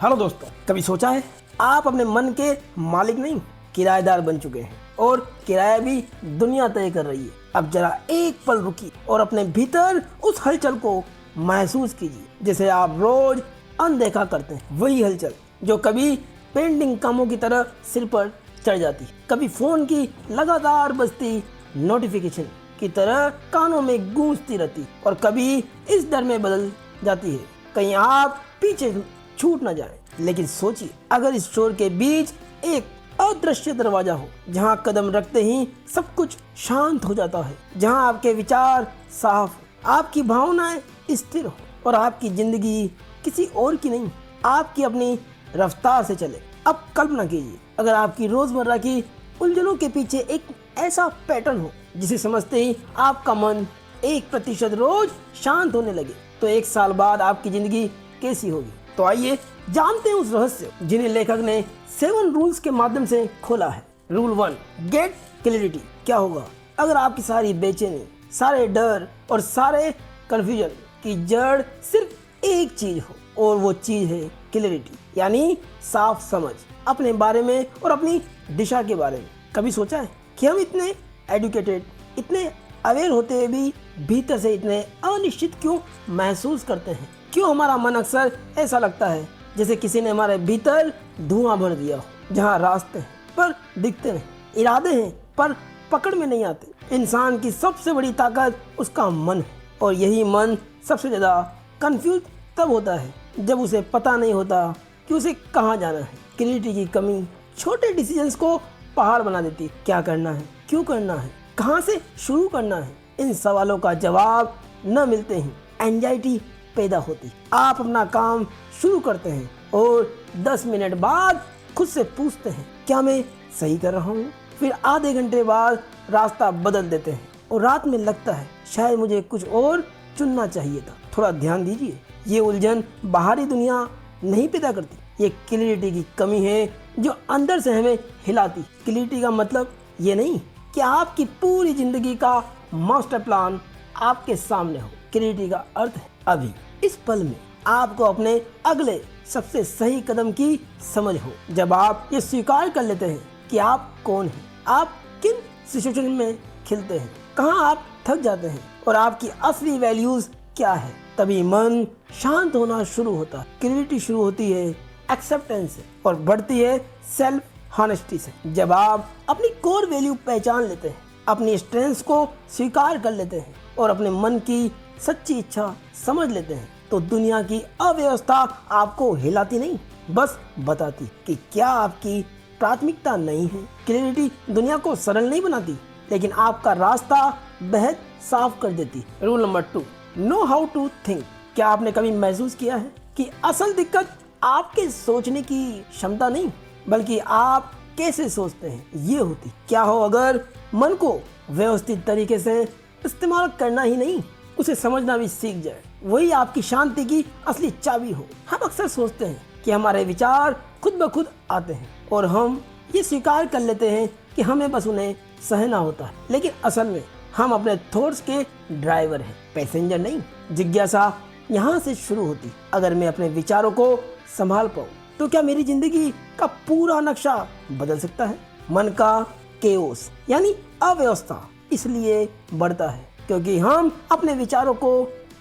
Hello दोस्तों, कभी सोचा है आप अपने मन के मालिक नहीं किराएदार बन चुके हैं और किराया भी दुनिया तय कर रही है। अब जरा एक पल रुकिए और अपने भीतर उस हलचल को महसूस कीजिए जिसे आप रोज अनदेखा करते हैं। वही हलचल जो कभी पेंडिंग कामों की तरह सिर पर चढ़ जाती, कभी फोन की लगातार बजती नोटिफिकेशन की तरह कानों में गूंजती रहती और कभी इस डर में बदल जाती है कहीं आप पीछे छूट न जाए। लेकिन सोचिए, अगर इस शोर के बीच एक अदृश्य दरवाजा हो जहां कदम रखते ही सब कुछ शांत हो जाता है, जहां आपके विचार साफ, आपकी भावनाएं स्थिर हो और आपकी जिंदगी किसी और की नहीं आपकी अपनी रफ्तार से चले। अब कल्पना कीजिए, अगर आपकी रोजमर्रा की उलझनों के पीछे एक ऐसा पैटर्न हो जिसे समझते ही आपका मन 1% रोज शांत होने लगे, तो 1 साल बाद आपकी जिंदगी कैसी होगी। तो आइए जानते हैं उस रहस्य जिन्हें लेखक ने 7 रूल्स के माध्यम से खोला है। Rule 1, get clarity. क्या होगा अगर आपकी सारी बेचैनी, सारे डर और सारे कंफ्यूजन की जड़ सिर्फ एक चीज हो और वो चीज है क्लैरिटी, यानी साफ समझ अपने बारे में और अपनी दिशा के बारे में। कभी सोचा है कि हम इतने एडुकेटेड, इतने अवेयर होते हुए भी भीतर से इतने अनिश्चित क्यों महसूस करते हैं? क्यों हमारा मन अक्सर ऐसा लगता है जैसे किसी ने हमारे भीतर धुआं भर दिया हो, जहां रास्ते हैं पर दिखते नहीं, इरादे हैं पर पकड़ में नहीं आते। इंसान की सबसे बड़ी ताकत उसका मन है और यही मन सबसे ज़्यादा कंफ्यूज तब होता है जब उसे पता नहीं होता कि उसे कहाँ जाना है। क्लैरिटी की कमी छोटे डिसीजंस को पहाड़ बना देती। क्या करना है, क्यों करना है, कहाँ से शुरू करना है, इन सवालों का जवाब न मिलते ही एंजाइटी पैदा होती। आप अपना काम शुरू करते हैं और 10 मिनट बाद खुद से पूछते हैं क्या मैं सही कर रहा हूँ। फिर आधे घंटे बाद रास्ता बदल देते हैं और रात में लगता है शायद मुझे कुछ और चुनना चाहिए था। थोड़ा ध्यान दीजिए, ये उलझन बाहरी दुनिया नहीं पैदा करती, ये क्लैरिटी की कमी है जो अंदर से हमें हिलाती। क्लैरिटी का मतलब ये नहीं कि आपकी पूरी जिंदगी का मास्टर प्लान आपके सामने हो। क्लैरिटी का अर्थ है अभी इस पल में आपको अपने अगले सबसे सही कदम की समझ हो। जब आप ये स्वीकार कर लेते हैं कि आप कौन हैं, आप किन सिचुएशन में खिलते हैं, कहाँ आप थक जाते हैं और आपकी असली वैल्यूज क्या है, तभी मन शांत होना शुरू होता है। क्लैरिटी शुरू होती है एक्सेप्टेंस से और बढ़ती है सेल्फ हॉनेस्टी से। जब आप अपनी कोर वैल्यू पहचान लेते हैं, अपनी स्ट्रेंथ्स को स्वीकार कर लेते हैं और अपने मन की सच्ची इच्छा समझ लेते हैं, तो दुनिया की अव्यवस्था आपको हिलाती नहीं, बस बताती कि क्या आपकी प्राथमिकता नहीं है। क्लैरिटी दुनिया को सरल नहीं बनाती, लेकिन आपका रास्ता बेहद साफ कर देती। Rule number 2, know how to think. क्या आपने कभी महसूस किया है कि असल दिक्कत आपके सोचने की क्षमता नहीं, बल्कि आप कैसे सोचते हैं ये होती। क्या हो अगर मन को व्यवस्थित तरीके से इस्तेमाल करना ही नहीं, उसे समझना भी सीख जाए, वही आपकी शांति की असली चाबी हो। हम अक्सर सोचते हैं कि हमारे विचार खुद ब खुद आते हैं और हम ये स्वीकार कर लेते हैं कि हमें बस उन्हें सहना होता है, लेकिन असल में हम अपने थॉट्स के ड्राइवर हैं, पैसेंजर नहीं। जिज्ञासा यहाँ से शुरू होती, अगर मैं अपने विचारों को संभाल पाऊँ तो क्या मेरी जिंदगी का पूरा नक्शा बदल सकता है। मन का केओस यानी अव्यवस्था इसलिए बढ़ता है क्योंकि हम अपने विचारों को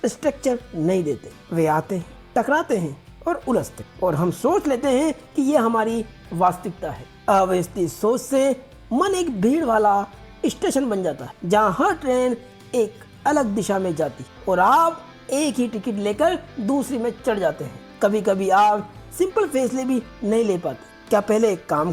स्ट्रक्चर नहीं देते। वे आते हैं, टकराते हैं और उलझते हैं और हम सोच लेते हैं कि ये हमारी वास्तविकता है। अव्यवस्थित सोच से मन एक भीड़ वाला स्टेशन बन जाता है जहाँ हर ट्रेन एक अलग दिशा में जाती और आप एक ही टिकट लेकर दूसरी में चढ़ जाते हैं। कभी कभी आप सिंपल फैसले भी नहीं ले पाते। क्या पहले काम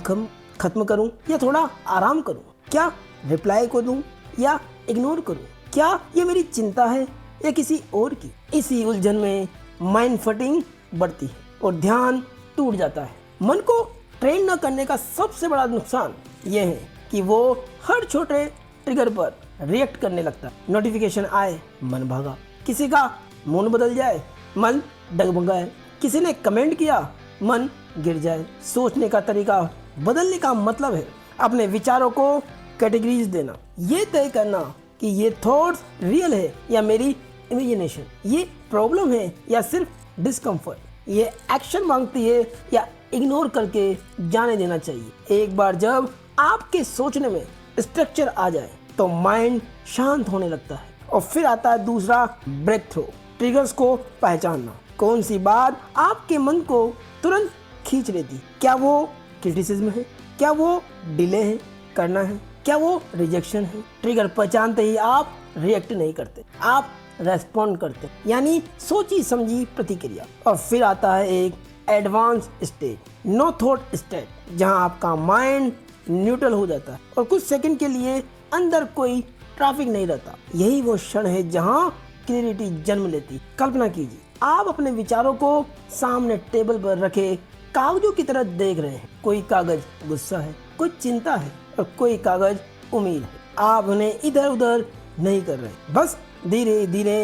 खत्म करूं या थोड़ा आराम करूं? क्या रिप्लाई को दूं या इग्नोर करूं? क्या ये मेरी चिंता है या किसी और की? इसी उलझन में माइंड फटिंग बढ़ती है और ध्यान टूट जाता है। मन को ट्रेन न करने का सबसे बड़ा नुकसान यह है कि वो हर छोटे ट्रिगर पर रिएक्ट करने लगता है। नोटिफिकेशन आए, मन भागा, किसी का मूड बदल जाए, मन डगमगाए, किसी ने कमेंट किया, मन गिर जाए। सोचने का तरीका बदलने का मतलब है अपने विचारों को कैटेगरीज देना, ये तय करना कि ये थॉट्स रियल है या मेरी इमेजिनेशन, ये प्रॉब्लम है या सिर्फ डिस्कम्फर्ट। ये एक्शन मांगती है या इग्नोर करके जाने देना चाहिए। एक बार जब आपके सोचने में स्ट्रक्चर आ जाए तो माइंड शांत होने लगता है। और फिर आता है दूसरा ब्रेक थ्रू, ट्रिगर्स को पहचानना। कौन सी बात आपके मन को तुरंत खींच लेती? क्या वो क्रिटिसिज्म है? क्या वो डिले है करना है? क्या वो रिजेक्शन है? ट्रिगर पहचानते ही आप रिएक्ट नहीं करते, आप रेस्पॉन्ड करते, यानी सोची समझी प्रतिक्रिया। और फिर आता है एक advance stage, no thought state, जहां आपका माइंड न्यूट्रल हो जाता है और कुछ सेकंड के लिए अंदर कोई ट्रैफिक नहीं रहता। यही वो क्षण है जहां क्लियरिटी जन्म लेती। कल्पना कीजिए आप अपने विचारों को सामने टेबल पर रखे कागजों की तरह देख रहे हैं। कोई कागज गुस्सा है, कोई चिंता है और कोई कागज उम्मीद है। आप उन्हें इधर उधर नहीं कर रहे, बस धीरे धीरे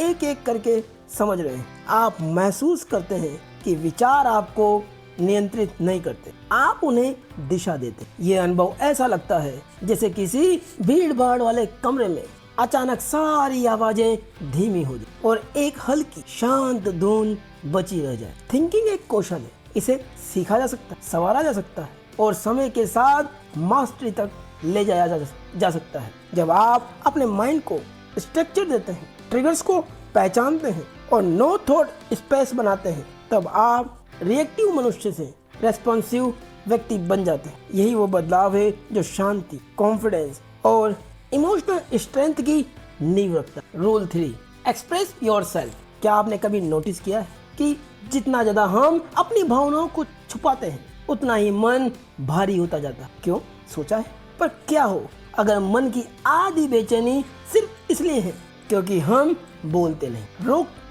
एक एक करके समझ रहे हैं। आप महसूस करते हैं कि विचार आपको नियंत्रित नहीं करते, आप उन्हें दिशा देते। ये अनुभव ऐसा लगता है जैसे किसी भीड़ भाड़ वाले कमरे में अचानक सारी आवाजें धीमी हो जाए और एक हल्की शांत धुन बची रह जाए। थिंकिंग एक कौशल है, इसे सीखा जा सकता है, संवारा जा सकता है और समय के साथ मास्टरी तक ले जाया जा सकता है। जब आप अपने माइंड को स्ट्रक्चर देते हैं, ट्रिगर्स को पहचानते हैं और नो थॉट स्पेस बनाते हैं, तब आप रिएक्टिव मनुष्य से रेस्पॉन्सिव व्यक्ति बन जाते हैं। यही वो बदलाव है जो शांति, कॉन्फिडेंस और इमोशनल स्ट्रेंथ की नींव रखता है। Rule 3, express yourself. क्या आपने कभी नोटिस किया है कि जितना ज्यादा हम अपनी भावनाओं को छुपाते हैं उतना ही मन भारी होता जाता है? क्यों? सोचा है? पर क्या हो अगर मन की आधी बेचैनी सिर्फ इसलिए है क्योंकि हम बोलते नहीं,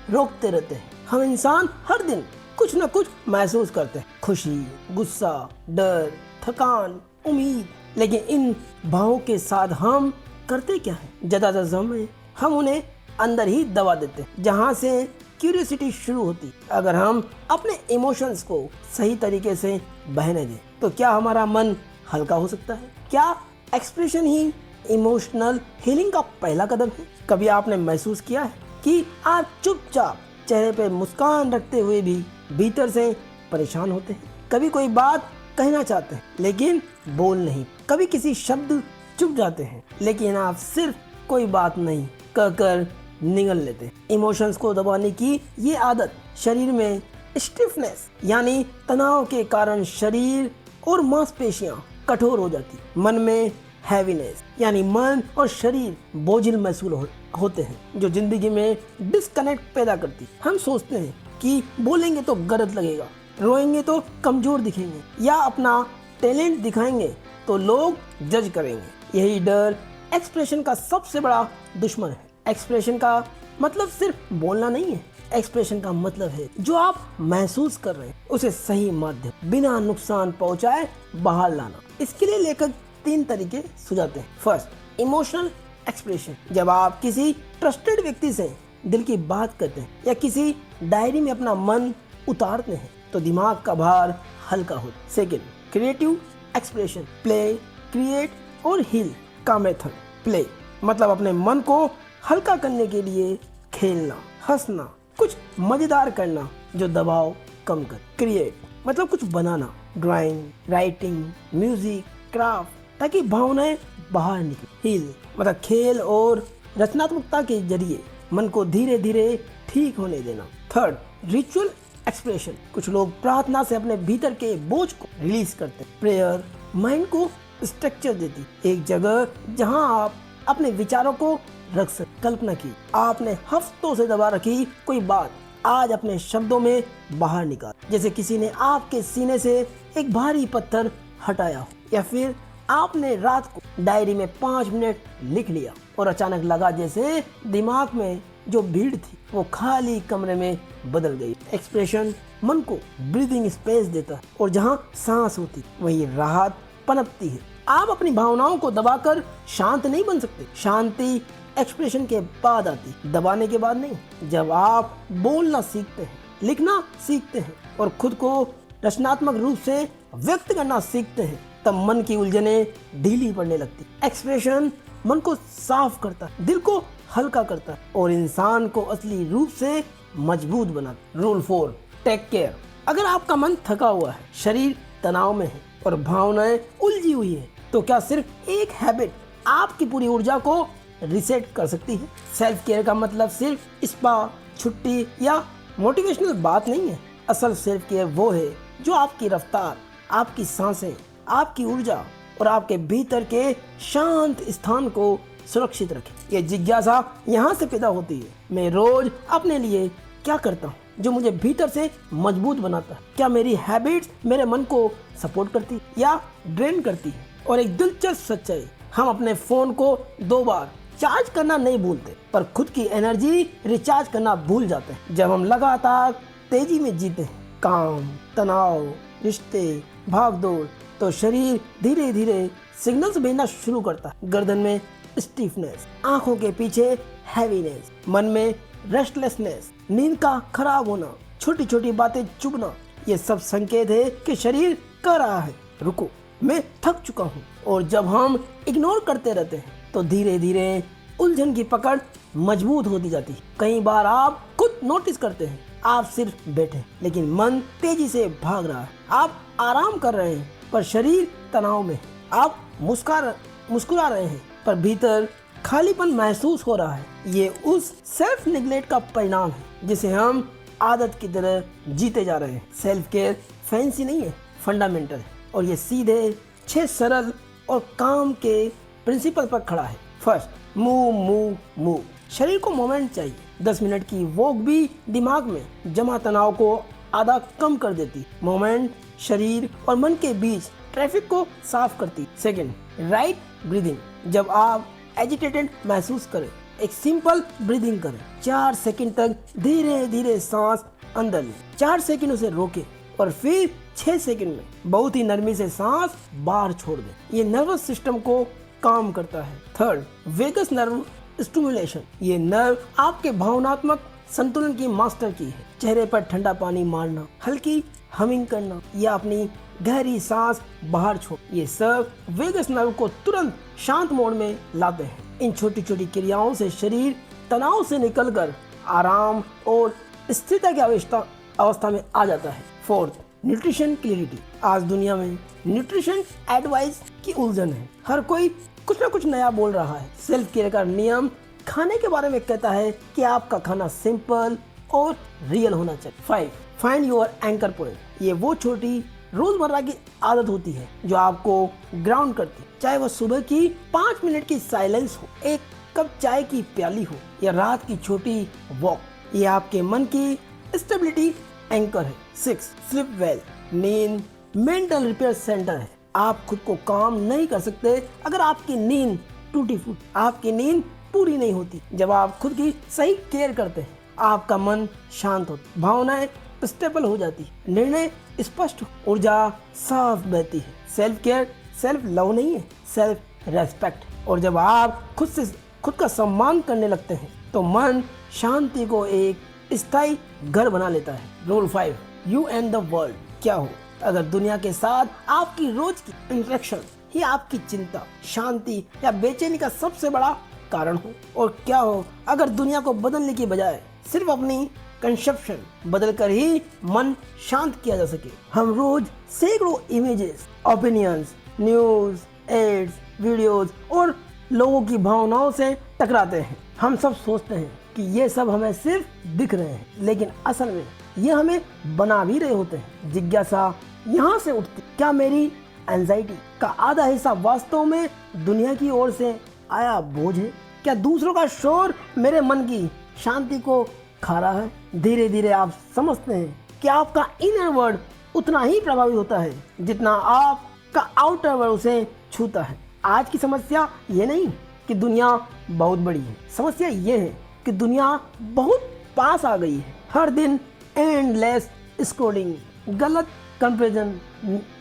रोकते रहते हैं। हम इंसान हर दिन कुछ न कुछ महसूस करते हैं, खुशी, गुस्सा, डर, थकान, उम्मीद, लेकिन इन भावों के साथ हम करते क्या है? ज्यादातर समय हम उन्हें अंदर ही दबा देते हैं, जहाँ से क्यूरियोसिटी शुरू होती। अगर हम अपने इमोशंस को सही तरीके से बहने दें तो क्या हमारा मन हल्का हो सकता है? क्या एक्सप्रेशन ही इमोशनल हीलिंग का पहला कदम है? कभी आपने महसूस किया है कि आप चुपचाप चेहरे पे मुस्कान रखते हुए भी भीतर से परेशान होते हैं? कभी कोई बात कहना चाहते हैं लेकिन बोल नहीं, कभी किसी शब्द चुप जाते हैं लेकिन आप सिर्फ कोई बात नहीं कहकर निगल लेते हैं। इमोशंस को दबाने की ये आदत शरीर में स्टिफनेस यानी तनाव के कारण शरीर और मांसपेशियां कठोर हो जाती, मन में हैवीनेस यानी मन और शरीर बोझिल महसूस होते हैं, जो जिंदगी में डिस्कनेक्ट पैदा करती। हम सोचते हैं कि बोलेंगे तो गलत लगेगा, रोएंगे तो कमजोर दिखेंगे या अपना टैलेंट दिखाएंगे तो लोग जज करेंगे। यही डर एक्सप्रेशन का सबसे बड़ा दुश्मन है। एक्सप्रेशन का मतलब सिर्फ बोलना नहीं है, एक्सप्रेशन का मतलब है जो आप महसूस कर रहे हैं उसे सही माध्यम बिना नुकसान पहुंचाए बाहर लाना। इसके लिए लेखक 3 तरीके सुझाते हैं। First, emotional expression. जब आप किसी ट्रस्टेड व्यक्ति से दिल की बात करते हैं या किसी डायरी में अपना मन उतारते हैं तो दिमाग का भार हल्का होता है। Second, creative expression. Play, create और हील का मेथड। प्ले मतलब अपने मन को हल्का करने के लिए खेलना, हंसना, कुछ मजेदार करना जो दबाव कम कर। क्रिएट मतलब कुछ बनाना, ड्राइंग, राइटिंग, म्यूजिक, क्राफ्ट, ताकि भावनाएं बाहर निकले। हील मतलब खेल और रचनात्मकता के जरिए मन को धीरे धीरे ठीक होने देना। Third, ritual expression. कुछ लोग प्रार्थना से अपने भीतर के बोझ को रिलीज करते हैं। प्रेयर माइंड को स्ट्रक्चर देती, एक जगह जहां आप अपने विचारों को रख सकते। कल्पना की आपने हफ्तों से दबा रखी कोई बात आज अपने शब्दों में बाहर निकाल, जैसे किसी ने आपके सीने से एक भारी पत्थर हटाया हो, या फिर आपने रात को डायरी में 5 मिनट लिख लिया और अचानक लगा जैसे दिमाग में जो भीड़ थी वो खाली कमरे में बदल गई। एक्सप्रेशन मन को ब्रीदिंग स्पेस देता है और जहां सांस होती वही राहत पनपती है। आप अपनी भावनाओं को दबाकर शांत नहीं बन सकते। शांति एक्सप्रेशन के बाद आती, दबाने के बाद नहीं। जब आप बोलना सीखते हैं, लिखना सीखते हैं और खुद को रचनात्मक रूप से व्यक्त करना सीखते हैं तब मन की उलझनें ढीली पड़ने लगती। एक्सप्रेशन मन को साफ करता है, दिल को हल्का करता है और इंसान को असली रूप से मजबूत बनाता है। Rule 4, take care. अगर आपका मन थका हुआ है, शरीर तनाव में है और भावनाएं उलझी हुई है, तो क्या सिर्फ एक हैबिट आपकी पूरी ऊर्जा को रिसेट कर सकती है? सेल्फ केयर का मतलब सिर्फ स्पा, छुट्टी या मोटिवेशनल बात नहीं है। असल सेल्फ केयर वो है जो आपकी रफ्तार, आपकी सांसें, आपकी ऊर्जा और आपके भीतर के शांत स्थान को सुरक्षित रखे। ये जिज्ञासा यहाँ से पैदा होती है, मैं रोज अपने लिए क्या करता हूँ जो मुझे भीतर से मजबूत बनाता है? क्या मेरी हैबिट्स मेरे मन को सपोर्ट करती या ड्रेन करती है? और एक दिलचस्प सच्चाई, हम अपने फोन को 2 बार चार्ज करना नहीं भूलते, पर खुद की एनर्जी रिचार्ज करना भूल जाते हैं। जब हम लगातार तेजी में जीते हैं, काम, तनाव, रिश्ते, भागदौड़, तो शरीर धीरे धीरे सिग्नल्स भेजना शुरू करता है। गर्दन में स्टिफनेस, आंखों के पीछे हैवीनेस, मन में रेस्टलेसनेस, नींद का खराब होना, छोटी छोटी बातें चुभना, ये सब संकेत है कि शरीर कह रहा है रुको, मैं थक चुका हूँ। और जब हम इग्नोर करते रहते हैं तो धीरे धीरे उलझन की पकड़ मजबूत होती जाती है। कई बार आप खुद नोटिस करते हैं, आप सिर्फ बैठे लेकिन मन तेजी से भाग रहा है। आप आराम कर रहे हैं पर शरीर तनाव में है। आप मुस्कुरा रहे हैं पर भीतर खालीपन महसूस हो रहा है। ये उस सेल्फ निगलेक्ट का परिणाम है जिसे हम आदत की तरह जीते जा रहे हैं। सेल्फ केयर फैंसी नहीं है, फंडामेंटल है और ये सीधे 6 सरल और काम के प्रिंसिपल पर खड़ा है। First, move. शरीर को मोमेंट चाहिए। 10 मिनट की वॉक भी दिमाग में जमा तनाव को आधा कम कर देती। मोमेंट शरीर और मन के बीच ट्रैफिक को साफ करती। Second, right breathing. जब आप एजिटेटेड महसूस करें, एक सिंपल ब्रीदिंग करें। 4 सेकंड तक धीरे धीरे सांस अंदर लें, 4 सेकंड उसे रोकें और फिर 6 सेकंड में बहुत ही नरमी से सांस बाहर छोड़ दें। ये नर्वस सिस्टम को काम करता है। Third, vagus nerve stimulation. ये नर्व आपके भावनात्मक संतुलन की मास्टर की है। चेहरे पर ठंडा पानी मारना, हल्की हमिंग करना या अपनी गहरी सांस बाहर छोड़, ये सब वेगस नर्व को तुरंत शांत मोड में लाते हैं। इन छोटी छोटी क्रियाओं से शरीर तनाव से निकलकर आराम और स्थिरता की अवस्था में आ जाता है। Fourth, nutrition clarity. आज दुनिया में न्यूट्रिशन एडवाइस की उलझन है। हर कोई कुछ ना कुछ नया बोल रहा है। सेल्फ केयर का नियम खाने के बारे में कहता है कि आपका खाना सिंपल और रियल होना चाहिए। 5, फाइंड योर एंकर पॉइंट। ये वो छोटी रोजमर्रा की आदत होती है जो आपको ग्राउंड करती है, चाहे वो सुबह की 5 मिनट की साइलेंस हो, एक कप चाय की प्याली हो या रात की छोटी वॉक। ये आपके मन की स्टेबिलिटी एंकर है। 6, स्लीप वेल। नींद मेंटल रिपेयर सेंटर है। आप खुद को काम नहीं कर सकते अगर आपकी नींद टूटी फूटी, आपकी नींद पूरी नहीं होती। जब आप खुद की सही केयर करते हैं, आपका मन शांत होता, भावनाएं स्टेबल हो जाती, निर्णय स्पष्ट, ऊर्जा साफ बहती है। सेल्फ केयर सेल्फ लव नहीं है, सेल्फ रेस्पेक्ट। और जब आप खुद का सम्मान करने लगते हैं तो मन शांति को एक स्थायी घर बना लेता है। Rule 5, you and the world. क्या हो अगर दुनिया के साथ आपकी रोज की इंटरेक्शन ही आपकी चिंता, शांति या बेचैनी का सबसे बड़ा कारण हो? और क्या हो अगर दुनिया को बदलने की बजाय सिर्फ अपनी कंसेप्शन बदलकर ही मन शांत किया जा सके? हम रोज सैकड़ों images, opinions, news, ads, videos और लोगों की भावनाओं से टकराते हैं। हम सब सोचते हैं कि ये सब हमें सिर्फ दिख रहे हैं, लेकिन असल में ये हमें बना भी रहे होते हैं। जिज्ञासा यहाँ से उठती, क्या मेरी एंजाइटी का आधा हिस्सा वास्तव में दुनिया की ओर से आया बोझ है? क्या दूसरों का शोर मेरे मन की शांति को खा रहा है? धीरे धीरे आप समझते हैं कि आपका इनर वर्ल्ड उतना ही प्रभावित होता है जितना आपका आउटर वर्ल्ड उसे छूता है। आज की समस्या ये नहीं कि दुनिया बहुत बड़ी है, समस्या ये है कि दुनिया बहुत पास आ गई है। हर दिन एंडलेस स्क्रॉलिंग, गलत कंपैरिजन,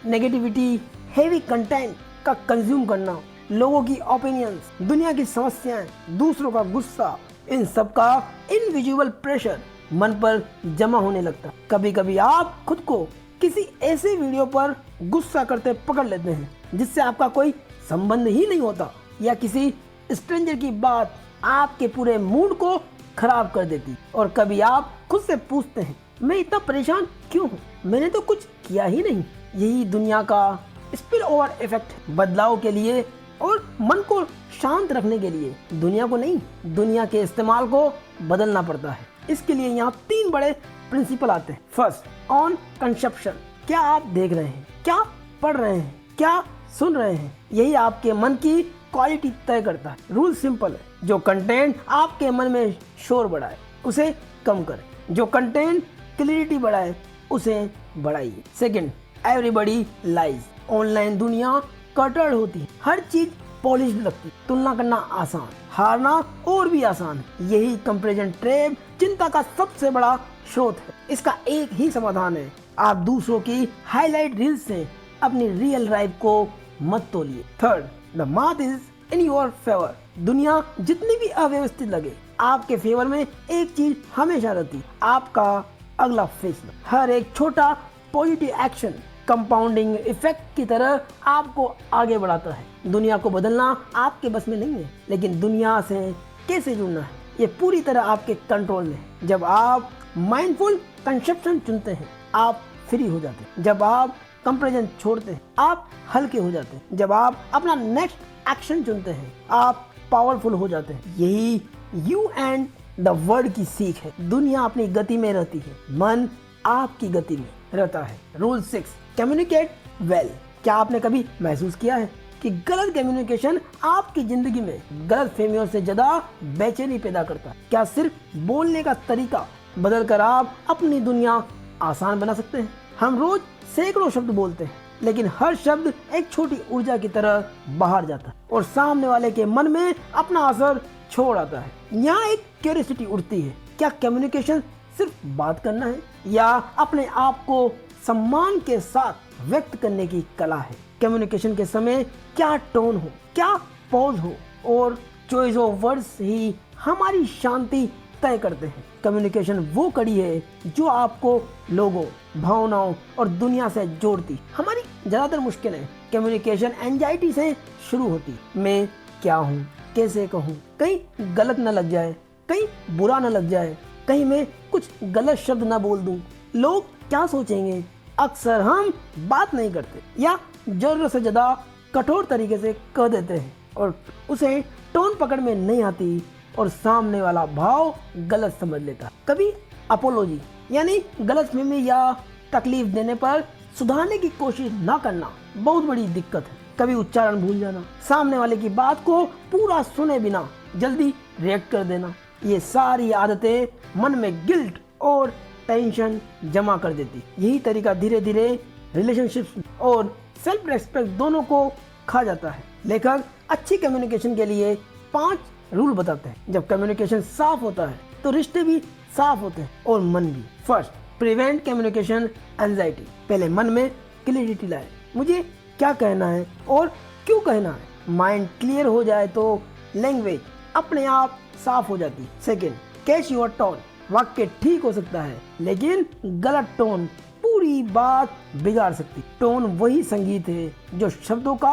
नेगेटिविटी, हेवी कंटेंट का कंज्यूम करना, लोगों की ओपिनियंस, दुनिया की समस्याएं, दूसरों का गुस्सा, इन सब का इनविजिबल प्रेशर मन पर जमा होने लगता है। कभी कभी आप खुद को किसी ऐसे वीडियो पर गुस्सा करते पकड़ लेते हैं जिससे आपका कोई संबंध ही नहीं होता, या किसी स्ट्रेंजर की बात आपके पूरे मूड को खराब कर देती। और कभी आप खुद से पूछते हैं मैं इतना परेशान क्यों हूँ, मैंने तो कुछ किया ही नहीं। यही दुनिया का स्पिल ओवर इफेक्ट है। बदलाव के लिए और मन को शांत रखने के लिए दुनिया को नहीं, दुनिया के इस्तेमाल को बदलना पड़ता है। इसके लिए यहाँ 3 बड़े प्रिंसिपल आते हैं। First, on conception. क्या आप देख रहे हैं, क्या पढ़ रहे हैं, क्या सुन रहे हैं, यही आपके मन की क्वालिटी तय करता है। रूल सिंपल है, जो कंटेंट आपके मन में शोर बढ़ाए उसे कम करें, जो कंटेंट क्लैरिटी बढ़ाए उसे बढ़ाइए। Second, everybody lies. ऑनलाइन दुनिया कटड़ होती है, हर चीज पॉलिश्ड लगती, तुलना करना आसान, हारना और भी आसान है। यही कंपैरिजन ट्रैप चिंता का सबसे बड़ा स्रोत है। इसका एक ही समाधान है, आप दूसरों की हाईलाइट रील्स से अपनी रियल लाइफ को मत तोलिए। Third, the math is in your favour. दुनिया जितनी भी अव्यवस्थित लगे, आपके फेवर में एक चीज हमेशा रहती, आपका अगला फैसला। हर एक छोटा पॉजिटिव एक्शन कंपाउंडिंग इफेक्ट की तरह आपको आगे बढ़ाता है। दुनिया को बदलना आपके बस में नहीं है, लेकिन दुनिया से कैसे जुड़ना है ये पूरी तरह आपके कंट्रोल में है। जब आप माइंडफुल कंसेप्शन चुनते हैं, आप फ्री हो जाते हैं। जब आप कंपैरिजन छोड़ते हैं, आप हल्के हो जाते हैं। जब आप अपना नेक्स्ट एक्शन चुनते हैं, आप पावरफुल हो जाते हैं। यही यू एंड द वर्ल्ड की सीख है। दुनिया अपनी गति में रहती है, मन आपकी गति में रहता है। Rule 6, communicate well. क्या आपने कभी महसूस किया है कि गलत कम्युनिकेशन आपकी जिंदगी में गलत फहमियों से ज्यादा बेचैनी पैदा करता है? क्या सिर्फ बोलने का तरीका बदलकर आप अपनी दुनिया आसान बना सकते हैं? हम रोज सैकड़ों शब्द बोलते हैं, लेकिन हर शब्द एक छोटी ऊर्जा की तरह बाहर जाता है और सामने वाले के मन में अपना असर छोड़ आता है। यहाँ एक क्यूरियोसिटी उठती है, क्या कम्युनिकेशन सिर्फ बात करना है या अपने आप को सम्मान के साथ व्यक्त करने की कला है? कम्युनिकेशन के समय क्या टोन हो, क्या पॉज हो और चॉइस ऑफ वर्ड्स ही हमारी शांति तय करते हैं। कम्युनिकेशन वो कड़ी है जो आपको लोगों, भावनाओं और दुनिया से जोड़ती। हमारी ज्यादातर मुश्किलें कम्युनिकेशन एंजाइटी से शुरू होती। मैं क्या हूँ, कैसे कहूँ, कहीं गलत न लग जाए, कहीं बुरा न लग जाए, कहीं मैं कुछ गलत शब्द न बोल दूं, लोग क्या सोचेंगे। अक्सर हम बात नहीं करते या जरूरत से ज्यादा कठोर तरीके से कह देते हैं और उसे टोन पकड़ में नहीं आती और सामने वाला भाव गलत समझ लेता। कभी अपोलॉजी यानी गलतफहमी या तकलीफ देने पर सुधारने की कोशिश ना करना बहुत बड़ी दिक्कत है। कभी उच्चारण भूल जाना, सामने वाले की बात को पूरा सुने बिना जल्दी रिएक्ट कर देना, ये सारी आदतें मन में गिल्ट और टेंशन जमा कर देती। यही तरीका धीरे धीरे रिलेशनशिप्स और सेल्फ रेस्पेक्ट दोनों को खा जाता है। लेखक अच्छी कम्युनिकेशन के लिए 5 रूल बताते हैं। जब कम्युनिकेशन साफ होता है तो रिश्ते भी साफ होते हैं और मन भी। First, prevent communication anxiety. पहले मन में क्लैरिटी लाए, मुझे क्या कहना है और क्यों कहना है। माइंड क्लियर हो जाए तो लैंग्वेज अपने आप साफ हो जाती। Second, catch your tone. वाक्य ठीक हो सकता है लेकिन गलत टोन पूरी बात बिगाड़ सकती। टोन वही संगीत है जो शब्दों का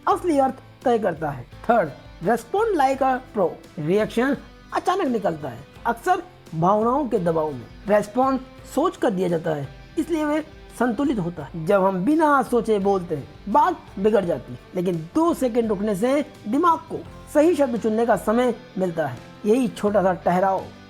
असली अर्थ तय करता है। Third, respond like a pro. Reaction अचानक निकलता है, अक्सर भावनाओं के दबाव में। रेस्पॉन्ड सोच कर दिया जाता है, इसलिए वे संतुलित होता है। जब हम बिना सोचे बोलते हैं बात बिगड़ जाती है, लेकिन 2 सेकंड रुकने से दिमाग को सही शब्द चुनने का समय मिलता है। यही छोटा सा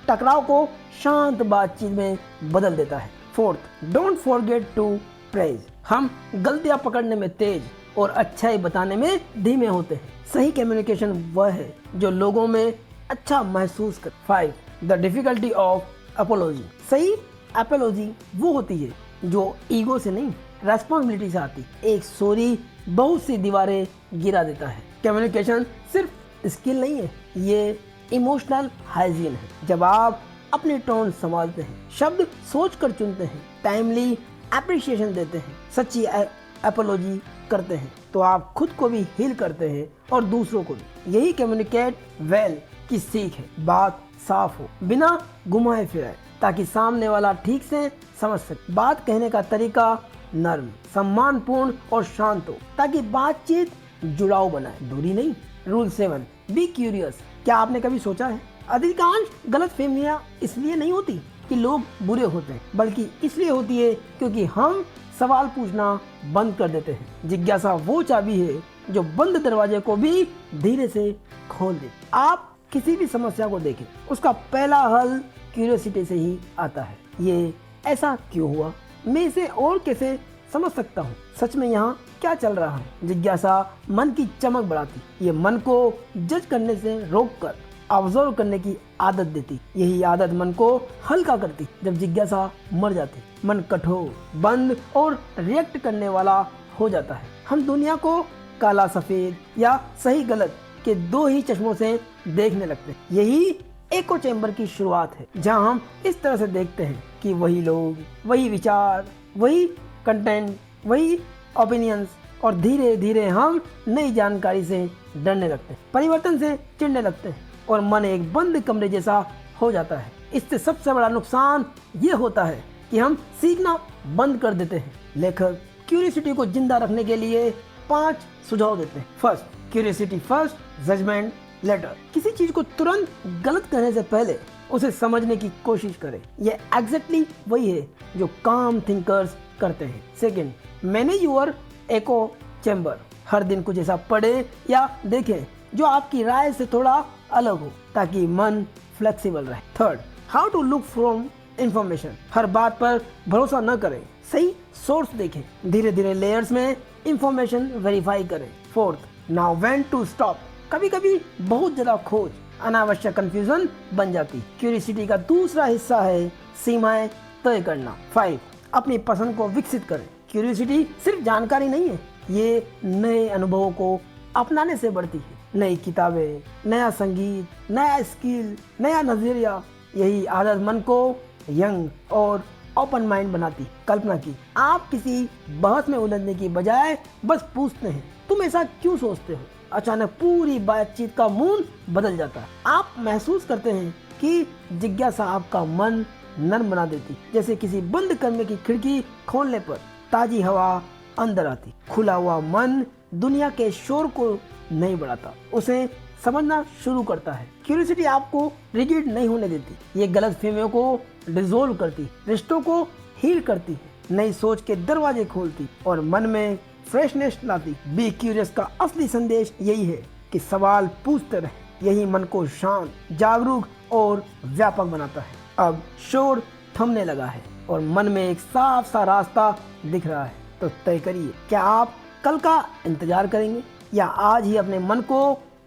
टकराव को शांत बातचीत में बदल देता है। Fourth, don't forget to praise. हम गलतियां पकड़ने में तेज और अच्छाई बताने में धीमे होते हैं। सही कम्युनिकेशन वह है जो लोगों में अच्छा महसूस कर। 5, द डिफिकल्टी ऑफ अपोलॉजी। सही अपोलॉजी वो होती है जो ईगो से नहीं, रेस्पॉन्सिबिलिटी से आती। एक सॉरी बहुत सी दीवारें गिरा देता है। कम्युनिकेशन सिर्फ स्किल नहीं है, ये इमोशनल हाइजीन है। जब आप अपनी टोन संभालते हैं, शब्द सोचकर चुनते हैं, टाइमली एप्रिशिएशन देते हैं, सच्ची अपोलॉजी करते हैं, तो आप खुद को भी हील करते हैं और दूसरों को भी। यही कम्युनिकेट वेल की सीख है। बात साफ हो, बिना घुमाए फिराए, ताकि सामने वाला ठीक से समझ सके। बात कहने का तरीका नर्म, सम्मानपूर्ण और शांत हो, ताकि बातचीत जुड़ाव बनाए, दूरी नहीं। Rule 7, be curious. क्या आपने कभी सोचा है अधिकांश गलतफहमियां इसलिए नहीं होती कि लोग बुरे होते हैं, बल्कि इसलिए होती है क्योंकि हम सवाल पूछना बंद कर देते हैं। जिज्ञासा वो चाबी है जो बंद दरवाजे को भी धीरे से खोल दे। आप किसी भी समस्या को देखें, उसका पहला हल क्यूरियोसिटी से ही आता है। ये ऐसा क्यों हुआ, मैं इसे और कैसे समझ सकता हूँ, सच में यहाँ क्या चल रहा है। जिज्ञासा मन की चमक बढ़ाती, ये मन को जज करने से रोककर ऑब्जर्व करने की आदत देती। यही आदत मन को हल्का करती। जब जिज्ञासा मर जाती, मन कठोर, बंद और रिएक्ट करने वाला हो जाता है। हम दुनिया को काला सफेद या सही गलत के दो ही चश्मों से देखने लगते हैं। यही एको चैम्बर की शुरुआत है, जहां हम इस तरह से देखते हैं कि वही लोग, वही विचार, वही कंटेंट, वही ओपिनियंस, और धीरे धीरे हम नई जानकारी से डरने लगते हैं, परिवर्तन से चिढ़ने लगते हैं और मन एक बंद कमरे जैसा हो जाता है। इससे सबसे बड़ा नुकसान ये होता है कि हम सीखना बंद कर देते हैं। लेखक क्यूरियोसिटी को जिंदा रखने के लिए 5 सुझाव देते हैं। First, curiosity first, judgement later. किसी चीज को तुरंत गलत कहने से पहले उसे समझने की कोशिश करें। यह एग्जैक्टली वही है जो काम थिंकर्स करते हैं। Second, manage your echo chamber. हर दिन कुछ ऐसा पढ़े या देखें जो आपकी राय से थोड़ा अलग हो, ताकि मन फ्लेक्सिबल रहे। Third, how to look from information. हर बात पर भरोसा न करें, सही सोर्स देखें। धीरे धीरे लेयर्स में इंफॉर्मेशन वेरीफाई करें। Fourth, now when to stop. कभी कभी बहुत ज्यादा खोज अनावश्यक कंफ्यूजन बन जाती। क्यूरियोसिटी का दूसरा हिस्सा है सीमाएं तय करना। 5, अपनी पसंद को विकसित करें। क्यूरियोसिटी सिर्फ जानकारी नहीं है, ये नए अनुभवों को अपनाने से बढ़ती है। नई किताबें, नया संगीत, नया स्किल, नया नजरिया। यही आदत मन को यंग और ओपन माइंड बनाती। कल्पना की, आप किसी बहस में उलझने की बजाय बस पूछते हैं, तुम ऐसा क्यों सोचते हो। अचानक पूरी बातचीत का मूड बदल जाता है। आप महसूस करते हैं कि जिज्ञासा आपका मन नर्म बना देती, जैसे किसी बंद कमरे की खिड़की खोलने पर ताजी हवा अंदर आती। खुला हुआ मन दुनिया के शोर को नहीं बढ़ाता, उसे समझना शुरू करता है। क्यूरियोसिटी आपको रिजिड नहीं होने देती, ये गलतफहमियों को डिसॉल्व करती, रिश्तों को हील करती है, नई सोच के दरवाजे खोलती और मन में फ्रेशनेस लाती। बी क्यूरियस का असली संदेश यही है कि सवाल पूछते रहे। यही मन को शांत, जागरूक और व्यापक बनाता है। अब शोर थमने लगा है और मन में एक साफ सा रास्ता दिख रहा है। तो तय करिए, क्या आप कल का इंतजार करेंगे या आज ही अपने मन को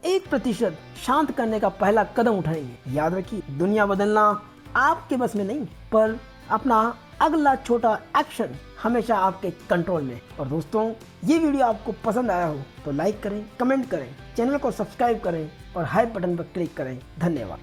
1% शांत करने का पहला कदम उठाएंगे। याद रखिए, दुनिया बदलना आपके बस में नहीं, पर अपना अगला छोटा एक्शन हमेशा आपके कंट्रोल में। और दोस्तों, ये वीडियो आपको पसंद आया हो तो लाइक करें, कमेंट करें, चैनल को सब्सक्राइब करें और हाई बटन पर क्लिक करें। धन्यवाद।